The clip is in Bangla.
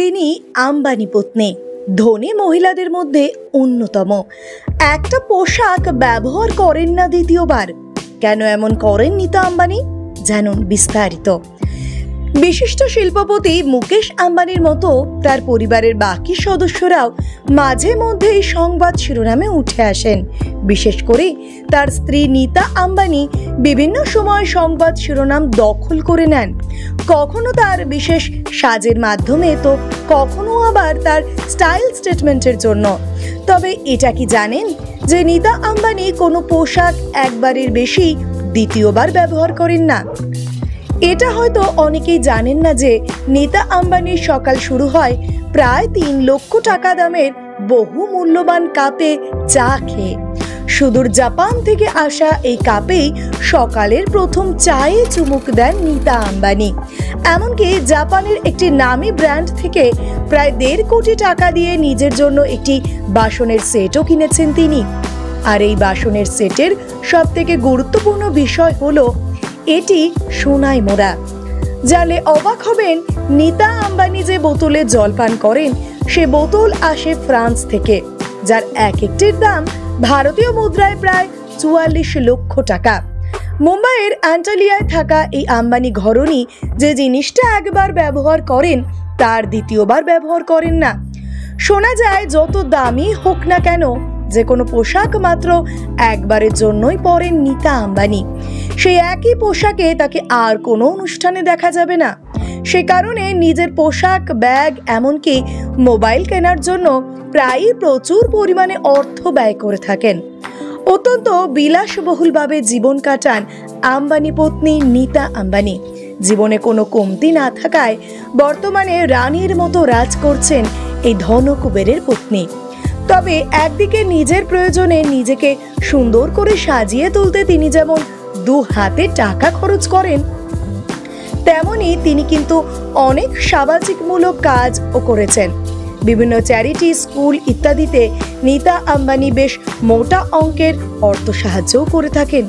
তিনি আম্বানি পত্নী, ধনী মহিলাদের মধ্যে অন্যতম। একটা পোশাক ব্যবহার করেন না দ্বিতীয়বার। কেন এমন করেন নীতা আম্বানি? জানুন বিস্তারিত। বিশিষ্ট শিল্পপতি মুকেশ আম্বানির মতো তার পরিবারের বাকি সদস্যরাও মাঝে মধ্যে এই সংবাদ শিরোনামে উঠে আসেন। বিশেষ করে তার স্ত্রী নীতা আম্বানি বিভিন্ন সময় সংবাদ শিরোনাম দখল করে নেন, কখনো তার বিশেষ সাজের মাধ্যমে, তো কখনো আবার তার স্টাইল স্টেটমেন্টের জন্য। তবে এটা কি জানেন যে নীতা আম্বানি কোনো পোশাক একবারের বেশি দ্বিতীয়বার ব্যবহার করেন না? এটা হয়তো অনেকেই জানেন না যে নীতা আম্বানির সকাল শুরু হয় প্রায় 3 লক্ষ টাকা দামের বহু মূল্যবান কাপে চা খেয়ে। সুদূর জাপান থেকে আসা এই কাপেই সকালের প্রথম চায়ে চুমুক দেন নীতা আম্বানি। এমনকি জাপানের একটি নামী ব্র্যান্ড থেকে প্রায় 1.5 কোটি টাকা দিয়ে নিজের জন্য একটি বাসনের সেটও কিনেছেন তিনি। আর এই বাসনের সেটের সব থেকে গুরুত্বপূর্ণ বিষয় হলো এটি সোনায় মোড়া। জানলে অবাক হবেন, নীতা আম্বানি যে বোতলে জল পান করেন সে বোতল আসে ফ্রান্স থেকে, যার এক একটির দাম ভারতীয় মুদ্রায় প্রায় 44 লক্ষ টাকা। মুম্বাইয়ের অ্যান্টালিয়ায় থাকা এই আম্বানি ঘরণী যে জিনিসটা একবার ব্যবহার করেন তার দ্বিতীয়বার ব্যবহার করেন না। শোনা যায় যত দামি হোক না কেন যে কোনো পোশাক মাত্র একবারের জন্যই পরেন নীতা আম্বানি। সেই একই পোশাকে তাকে আর কোনো অনুষ্ঠানে দেখা যাবে না। সে কারণে নিজের পোশাক, ব্যাগ, এমনকি মোবাইল কেনার জন্য প্রায়ই প্রচুর পরিমাণে অর্থ ব্যয় করে থাকেন। অত্যন্ত বিলাসবহুলভাবে জীবন কাটান আম্বানি পত্নী নীতা আম্বানি। জীবনে কোনো কমতি না থাকায় বর্তমানে রানীর মতো রাজ করছেন এই ধনকুবেরের পত্নী। তবে একদিকে নিজের প্রয়োজনে নিজেকে সুন্দর করে সাজিয়ে তুলতে তিনি যেমন 2 হাতে টাকা খরচ করেন, তেমনি তিনি কিন্তু অনেক সামাজিকমূলক কাজও করেছেন। বিভিন্ন চ্যারিটি, স্কুল ইত্যাদিতে নীতা আম্বানি বেশ মোটা অঙ্কের অর্থ সাহায্যও করে থাকেন।